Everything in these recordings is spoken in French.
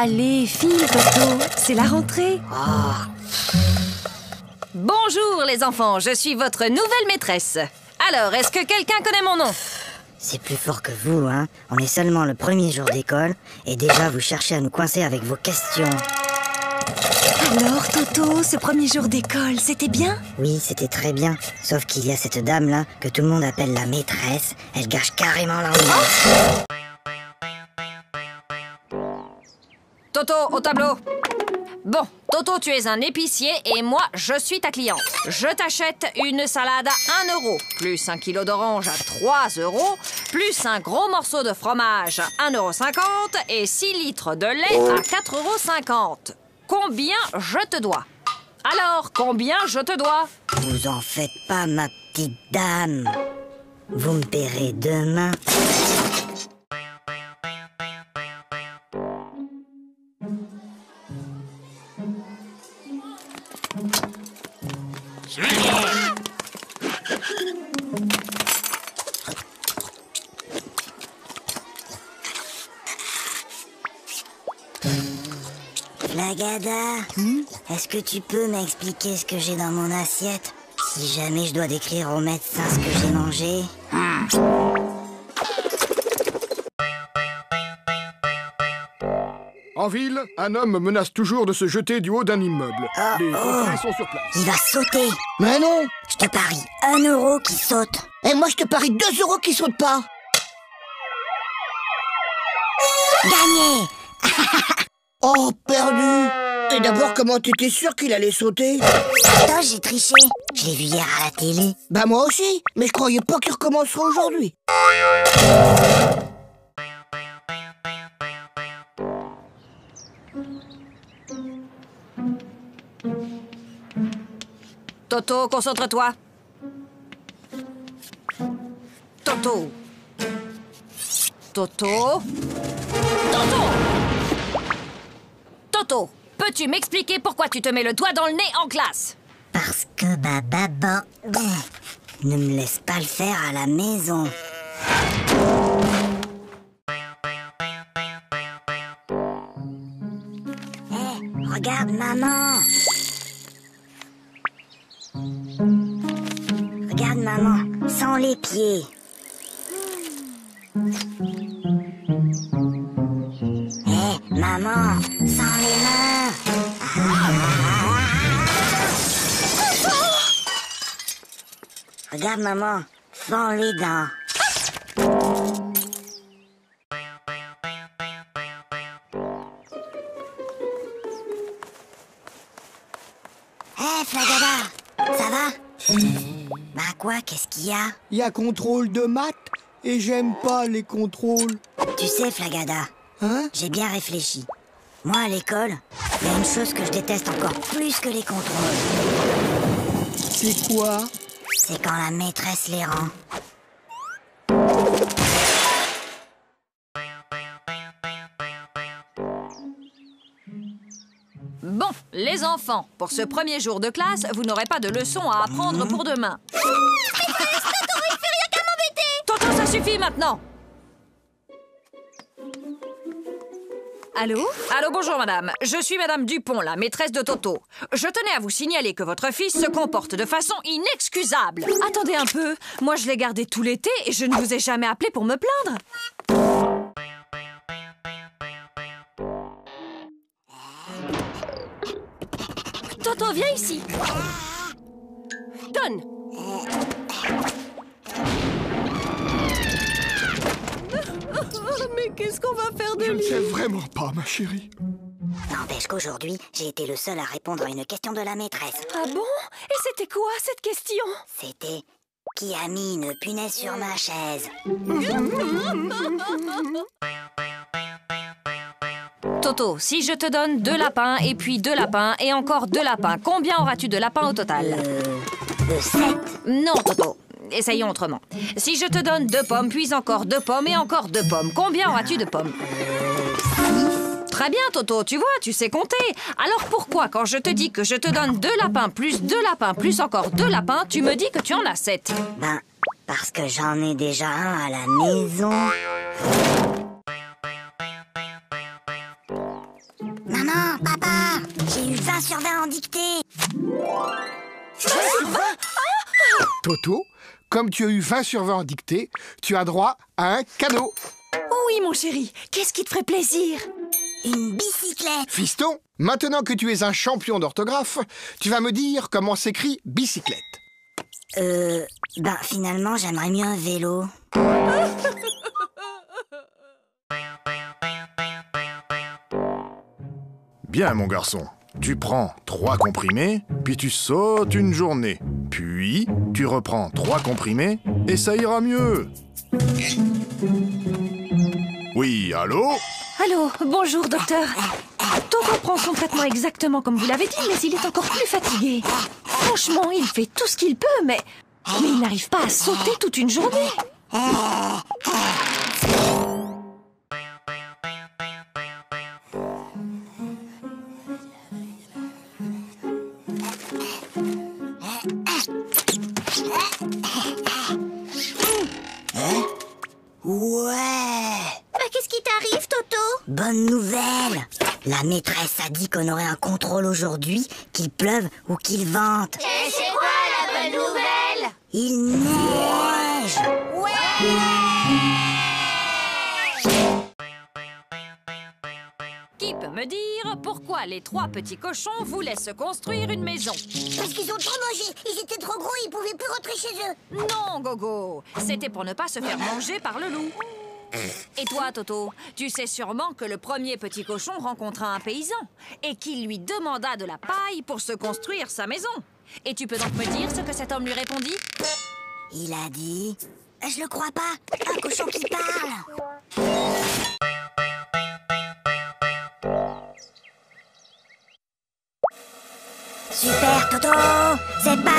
Allez, file, Toto, c'est la rentrée. Bonjour les enfants, je suis votre nouvelle maîtresse. Alors, est-ce que quelqu'un connaît mon nom? C'est plus fort que vous, hein. On est seulement le premier jour d'école et déjà vous cherchez à nous coincer avec vos questions. Alors, Toto, ce premier jour d'école, c'était bien? Oui, c'était très bien. Sauf qu'il y a cette dame-là que tout le monde appelle la maîtresse. Elle gâche carrément l'ambiance. Toto, au tableau. Bon, Toto, tu es un épicier et moi, je suis ta cliente. Je t'achète une salade à 1 euro, plus 1 kilo d'orange à 3 euros, plus un gros morceau de fromage à 1,50 € et 6 litres de lait à 4,50 €. Combien je te dois? Alors, combien je te dois? Vous en faites pas, ma petite dame. Vous me paierez demain. Flagada, est-ce que tu peux m'expliquer ce que j'ai dans mon assiette? Si jamais je dois décrire au médecin ce que j'ai mangé. En ville, un homme menace toujours de se jeter du haut d'un immeuble. Les pompiers sont sur place. Il va sauter. Mais non. Je te parie 1 euro qui saute. Et moi, je te parie 2 euros qui sautent pas. Gagné. Oh, perdu. Et d'abord, comment t'étais sûr qu'il allait sauter? Attends, j'ai triché. Je l'ai vu hier à la télé. Bah moi aussi, mais je croyais pas qu'il recommencerait aujourd'hui. Toto, concentre-toi. Toto. Toto. Toto. Toto, peux-tu m'expliquer pourquoi tu te mets le doigt dans le nez en classe? Parce que ma maman ne me laisse pas le faire à la maison. Hé, regarde maman. Regarde maman, sans les pieds. Hé, maman, sans les mains. Regarde maman, sans les dents. Hé, Flagada, ça va? Bah quoi, qu'est-ce qu'il y a? Il y a contrôle de maths et j'aime pas les contrôles. Tu sais, Flagada, Hein? j'ai bien réfléchi. Moi, à l'école, il y a une chose que je déteste encore plus que les contrôles. C'est quoi? C'est quand la maîtresse les rend. Bon, les enfants, pour ce premier jour de classe, vous n'aurez pas de leçons à apprendre pour demain. Toto, ça suffit maintenant. Allô? Allô, bonjour madame. Je suis madame Dupont, la maîtresse de Toto. Je tenais à vous signaler que votre fils se comporte de façon inexcusable. Attendez un peu. Moi, je l'ai gardé tout l'été et je ne vous ai jamais appelé pour me plaindre. Toto, viens ici. Donne. Mais qu'est-ce qu'on va faire de Je ne lui? sais vraiment pas, ma chérie. N'empêche qu'aujourd'hui, j'ai été le seul à répondre à une question de la maîtresse. Ah bon? Et c'était quoi cette question? C'était « Qui a mis une punaise sur ma chaise ?» Toto, si je te donne 2 lapins et puis 2 lapins et encore 2 lapins, combien auras-tu de lapins au total? 7. Non, Toto. Essayons autrement. Si je te donne 2 pommes, puis encore 2 pommes et encore 2 pommes, combien auras-tu de pommes? Très bien, Toto, tu vois, tu sais compter. Alors pourquoi, quand je te dis que je te donne 2 lapins, plus 2 lapins, plus encore 2 lapins, tu me dis que tu en as 7? Ben, parce que j'en ai déjà un à la maison. Papa, j'ai eu 20 sur 20 en dictée. Toto, comme tu as eu 20 sur 20 en dictée, tu as droit à un cadeau. Oui, mon chéri, qu'est-ce qui te ferait plaisir? Une bicyclette. Fiston, maintenant que tu es un champion d'orthographe, tu vas me dire comment s'écrit bicyclette. Finalement, j'aimerais mieux un vélo. Bien, mon garçon. Tu prends 3 comprimés, puis tu sautes une journée. Puis, tu reprends 3 comprimés, et ça ira mieux. Oui, allô? Allô, bonjour, docteur. Toto prend son traitement exactement comme vous l'avez dit, mais il est encore plus fatigué. Franchement, il fait tout ce qu'il peut, mais il n'arrive pas à sauter toute une journée. Qu'est-ce qui t'arrive, Toto? Bonne nouvelle. La maîtresse a dit qu'on aurait un contrôle aujourd'hui, qu'il pleuve ou qu'il vente. Et c'est quoi la bonne nouvelle? Il neige. Qui peut me dire pourquoi les 3 petits cochons voulaient se construire une maison? Parce qu'ils ont trop mangé. Ils étaient trop gros, ils pouvaient plus rentrer chez eux. Non, Gogo, c'était pour ne pas se faire manger par le loup. Et toi, Toto, tu sais sûrement que le premier petit cochon rencontra un paysan et qu'il lui demanda de la paille pour se construire sa maison. Et tu peux donc me dire ce que cet homme lui répondit? Il a dit... Je le crois pas. Un cochon qui parle. Super, Toto. C'est pas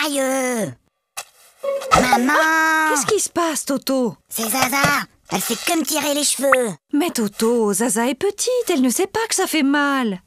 Aïe. Maman! Qu'est-ce qui se passe, Toto? C'est Zaza. Elle fait que me tirer les cheveux. Mais Toto, Zaza est petite, elle ne sait pas que ça fait mal.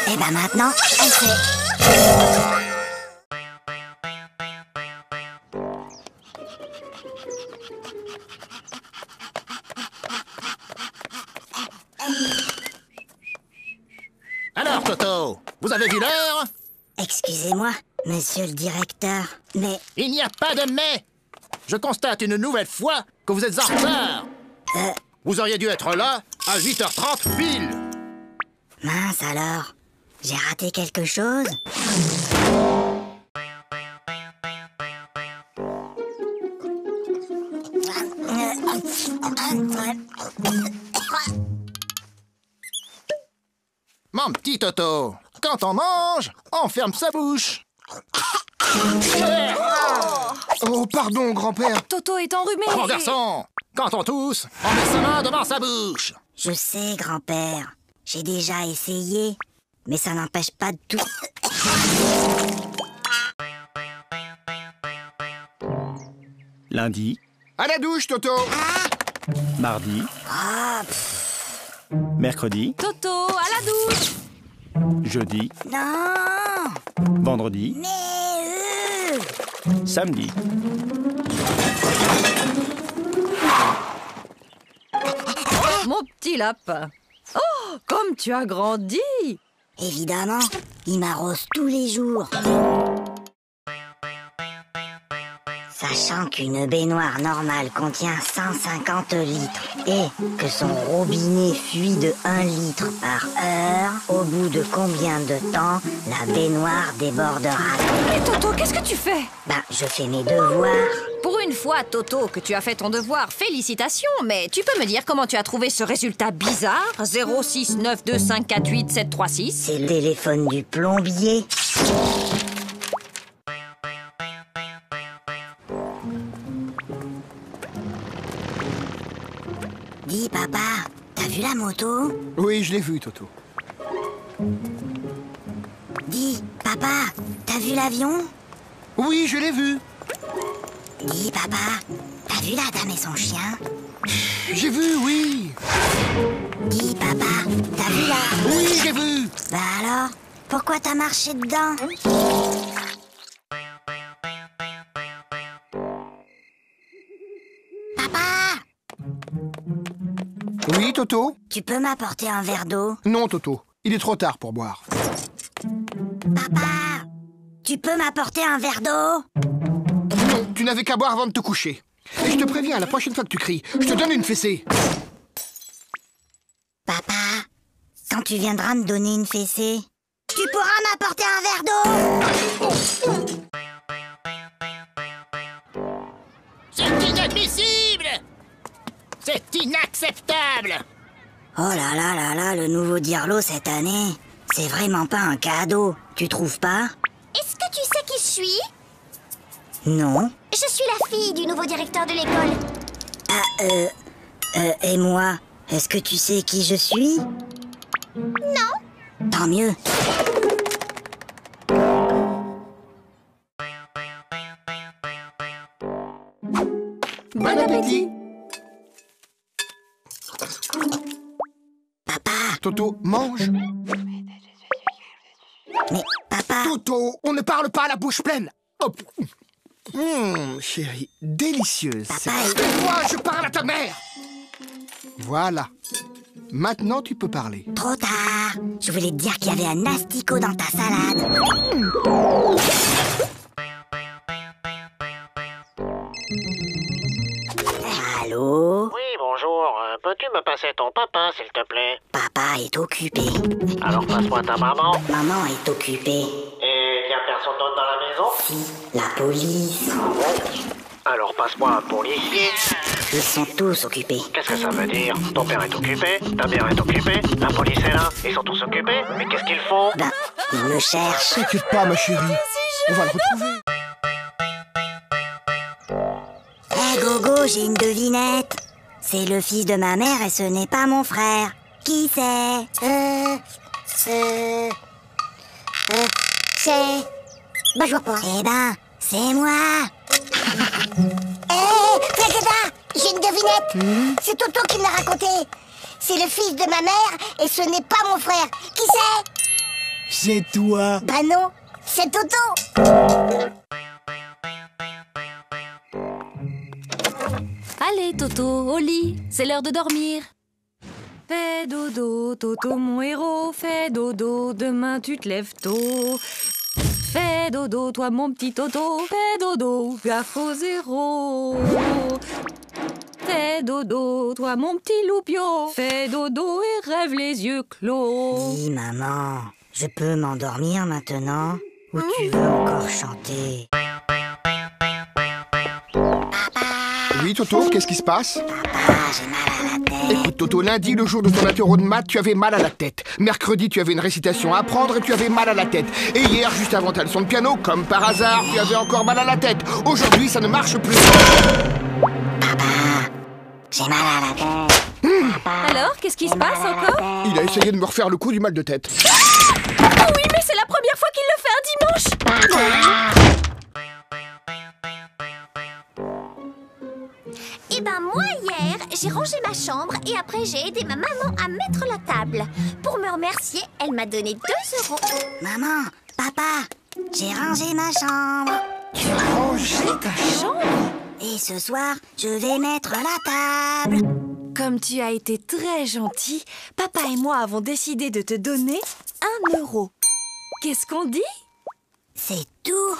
Et maintenant, elle sait. Alors, Toto, vous avez vu l'heure? Excusez-moi, monsieur le directeur, mais... Il n'y a pas de mais. Je constate une nouvelle fois que vous êtes en retard. Vous auriez dû être là à 8h30 pile. Mince alors, j'ai raté quelque chose? Mon petit Toto, quand on mange, on ferme sa bouche. Oh, pardon, grand-père. Toto est enrhumé. Mon garçon, quand on tousse, on met sa main devant sa bouche. Je sais, grand-père. J'ai déjà essayé, mais ça n'empêche pas de tout... Lundi, À la douche, Toto. mardi, mercredi, Toto, à la douche. jeudi, Non! vendredi, Mais... samedi. Mon petit lapin. Oh, comme tu as grandi. Évidemment, il m'arrose tous les jours. Sachant qu'une baignoire normale contient 150 litres et que son robinet fuit de 1 litre par heure, au bout de combien de temps la baignoire débordera? Et Toto, qu'est-ce que tu fais? Je fais mes devoirs. Pour une fois, Toto, que tu as fait ton devoir, félicitations, mais tu peux me dire comment tu as trouvé ce résultat bizarre? 06925487736. C'est le téléphone du plombier. Dis, papa, t'as vu la moto? Oui, je l'ai vu, Toto. Dis, papa, t'as vu l'avion? Oui, je l'ai vu. Dis, papa, t'as vu la dame et son chien? J'ai vu, oui. Dis, papa, t'as vu la... Oui, j'ai vu. Alors, pourquoi t'as marché dedans? Oui, Toto? Tu peux m'apporter un verre d'eau? Non, Toto. Il est trop tard pour boire. Papa, tu peux m'apporter un verre d'eau? Non, tu n'avais qu'à boire avant de te coucher. Et je te préviens, la prochaine fois que tu cries, je te donne une fessée. Papa, quand tu viendras me donner une fessée, tu pourras m'apporter un verre d'eau? C'est inadmissible! C'est inacceptable! Oh là là là là, le nouveau Dirlo cette année, c'est vraiment pas un cadeau, tu trouves pas? Est-ce que tu sais qui je suis? Non. Je suis la fille du nouveau directeur de l'école. Et moi, est-ce que tu sais qui je suis? Non. Tant mieux. Bon appétit. Papa, Toto, mange. mais papa, Toto, on ne parle pas à la bouche pleine. Hop. Chérie, délicieuse. Papa, Moi, je parle à ta mère. Voilà. Maintenant, tu peux parler. trop tard. Je voulais te dire qu'il y avait un asticot dans ta salade. Allô? Oui, bonjour. Peux-tu me passer ton papa, s'il te plaît? Papa est occupé. Alors passe-moi ta maman. Maman est occupée. Et y a personne d'autre dans la maison? Si, la police. Alors passe-moi un policier. Ils sont tous occupés. Qu'est-ce que ça veut dire? Ton père est occupé, ta mère est occupée, la police est là, ils sont tous occupés. Mais qu'est-ce qu'ils font? Ben, ils me cherchent. T'inquiète pas, ma chérie. On va le retrouver. Hé Gogo, j'ai une devinette. C'est le fils de ma mère et ce n'est pas mon frère. Qui c'est? C'est... Bah, je vois pas. Eh ben, c'est moi. Hé, Frégeda, j'ai une devinette. C'est Toto qui me l'a raconté. C'est le fils de ma mère et ce n'est pas mon frère. Qui c'est? C'est toi. Bah non, c'est Toto. Allez, Toto, au lit. C'est l'heure de dormir. Fais dodo, Toto, mon héros. Fais dodo, demain tu te lèves tôt. Fais dodo, toi mon petit Toto. Fais dodo, gaffe au zéro. Fais dodo, toi mon petit loupio. Fais dodo et rêve les yeux clos. Oui, maman. Je peux m'endormir maintenant? Ou tu veux encore chanter? Oui, Toto, qu'est-ce qui se passe? Papa, j'ai mal à la tête. Écoute, Toto, lundi, le jour de ton interro de maths, tu avais mal à la tête. Mercredi, tu avais une récitation à apprendre et tu avais mal à la tête. Et hier, juste avant ta leçon de piano, comme par hasard, tu avais encore mal à la tête. Aujourd'hui, ça ne marche plus. J'ai mal à la tête. Alors, qu'est-ce qui se passe encore? Il a essayé de me refaire le coup du mal de tête. Oh oui, mais c'est la première fois qu'il le fait un dimanche. Eh ben moi hier, j'ai rangé ma chambre et après j'ai aidé ma maman à mettre la table. Pour me remercier, elle m'a donné 2 €. Maman, papa, j'ai rangé ma chambre. Tu as rangé ta chambre? Et ce soir, je vais mettre la table. Comme tu as été très gentil, papa et moi avons décidé de te donner 1 €. Qu'est-ce qu'on dit? C'est tout.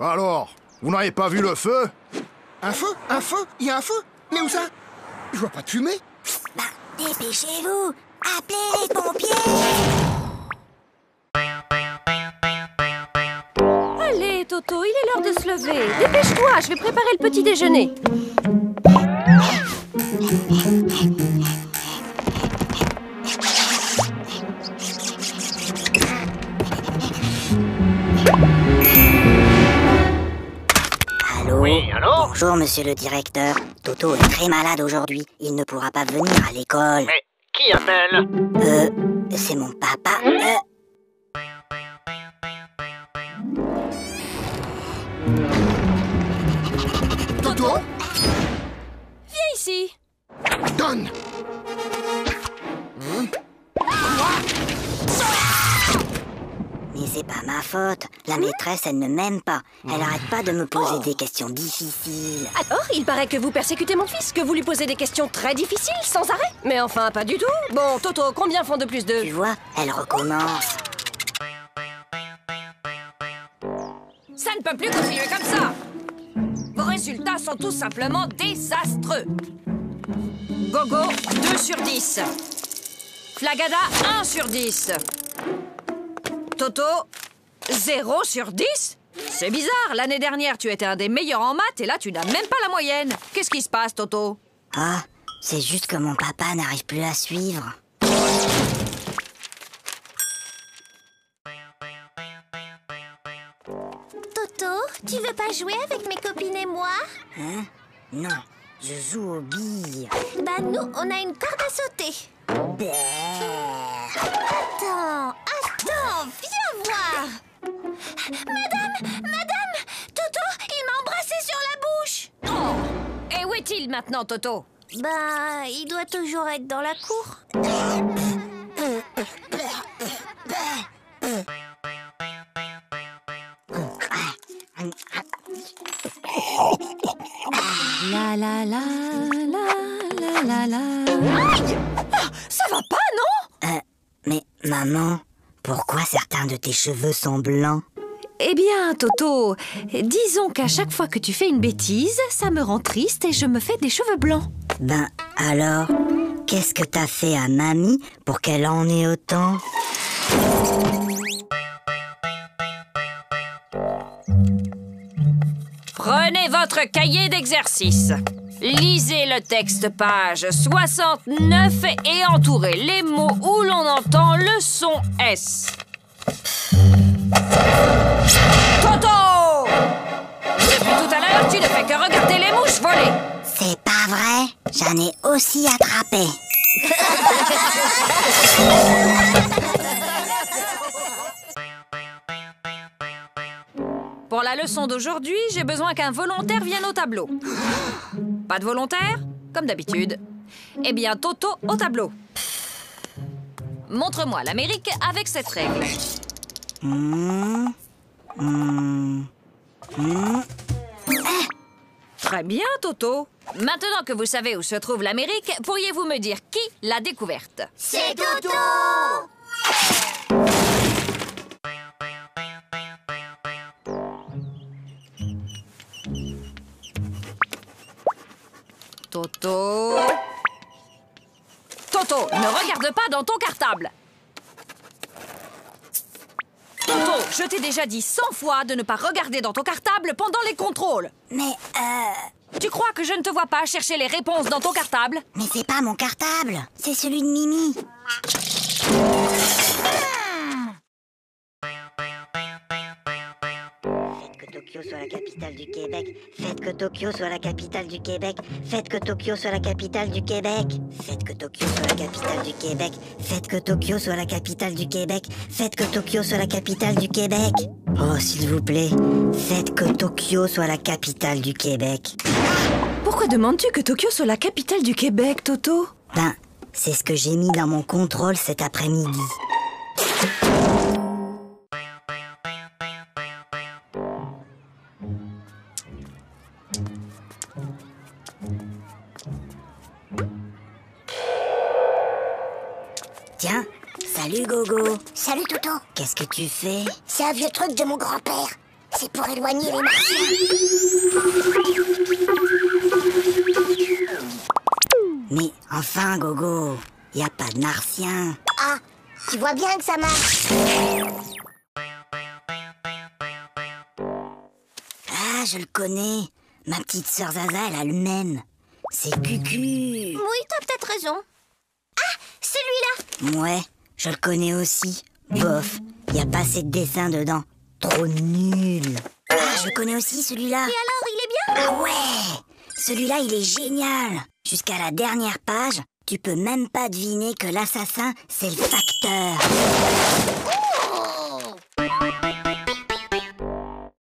Alors, vous n'avez pas vu le feu? Un feu? Un feu? Il y a un feu? Mais où ça? Je vois pas de fumée. Bah, dépêchez-vous. Appelez les pompiers. Allez, Toto, il est l'heure de se lever. Dépêche-toi, je vais préparer le petit déjeuner. Allô? Oui, allô? Bonjour, monsieur le directeur. Toto est très malade aujourd'hui. Il ne pourra pas venir à l'école. Mais qui appelle? C'est mon papa. Toto? ici. Donne. Mais c'est pas ma faute. La maîtresse, elle ne m'aime pas. Elle arrête pas de me poser des questions difficiles. Alors, il paraît que vous persécutez mon fils, que vous lui posez des questions très difficiles, sans arrêt. Mais enfin, pas du tout. Bon, Toto, combien font 2 plus 2? Tu vois, elle recommence. Ça ne peut plus continuer comme ça. Vos résultats sont tout simplement désastreux. Gogo, 2 sur 10. Flagada, 1 sur 10. Toto, 0 sur 10? C'est bizarre, l'année dernière, tu étais un des meilleurs en maths et là, tu n'as même pas la moyenne. Qu'est-ce qui se passe, Toto? Ah, c'est juste que mon papa n'arrive plus à suivre. Toto, tu veux pas jouer avec mes copines et moi? Hein? Non, je joue aux billes. Bah nous, on a une corde à sauter. Attends, viens voir. Madame, Toto, il m'a embrassé sur la bouche. Oh! Et où est-il maintenant, Toto? Bah, il doit toujours être dans la cour. La la la la la la la. Aïe! Ah, ça va pas, non? Mais maman, pourquoi certains de tes cheveux sont blancs? Eh bien, Toto, disons qu'à chaque fois que tu fais une bêtise, ça me rend triste et je me fais des cheveux blancs. Ben alors, qu'est-ce que t'as fait à mamie pour qu'elle en ait autant? Prenez votre cahier d'exercice. Lisez le texte page 69 et entourez les mots où l'on entend le son S. Toto! Depuis tout à l'heure, tu ne fais que regarder les mouches voler. C'est pas vrai, j'en ai aussi attrapé. Pour la leçon d'aujourd'hui, j'ai besoin qu'un volontaire vienne au tableau. Pas de volontaire? Comme d'habitude. Eh bien, Toto au tableau. Montre-moi l'Amérique avec cette règle. Très bien, Toto. Maintenant que vous savez où se trouve l'Amérique, pourriez-vous me dire qui l'a découverte? C'est Toto! Toto... Toto, ne regarde pas dans ton cartable. Toto, je t'ai déjà dit 100 fois de ne pas regarder dans ton cartable pendant les contrôles. Mais Tu crois que je ne te vois pas chercher les réponses dans ton cartable? mais c'est pas mon cartable, c'est celui de Mimi. Tokyo soit la capitale du Québec. Faites que Tokyo soit la capitale du Québec. Faites que Tokyo soit la capitale du Québec. Faites que Tokyo soit la capitale du Québec. Faites que Tokyo soit la capitale du Québec. Faites que Tokyo soit la capitale du Québec. Oh, s'il vous plaît, faites que Tokyo soit la capitale du Québec. Pourquoi demandes-tu que Tokyo soit la capitale du Québec, Toto? Ben, c'est ce que j'ai mis dans mon contrôle cet après-midi. Tiens, salut Gogo. Salut Toto. Qu'est-ce que tu fais? C'est un vieux truc de mon grand-père. C'est pour éloigner les martiens. Mais enfin Gogo, y a pas de martien. Ah, tu vois bien que ça marche. Ah, je le connais. Ma petite sœur Zaza, elle a le même. C'est Cucu. Oui, t'as peut-être raison. Ah, celui-là. Ouais, je le connais aussi. Bof, y a pas assez de dessins dedans. Trop nul. Ah, je le connais aussi celui-là. Et alors, il est bien? Ah ouais, celui-là, il est génial. Jusqu'à la dernière page, tu peux même pas deviner que l'assassin, c'est le facteur.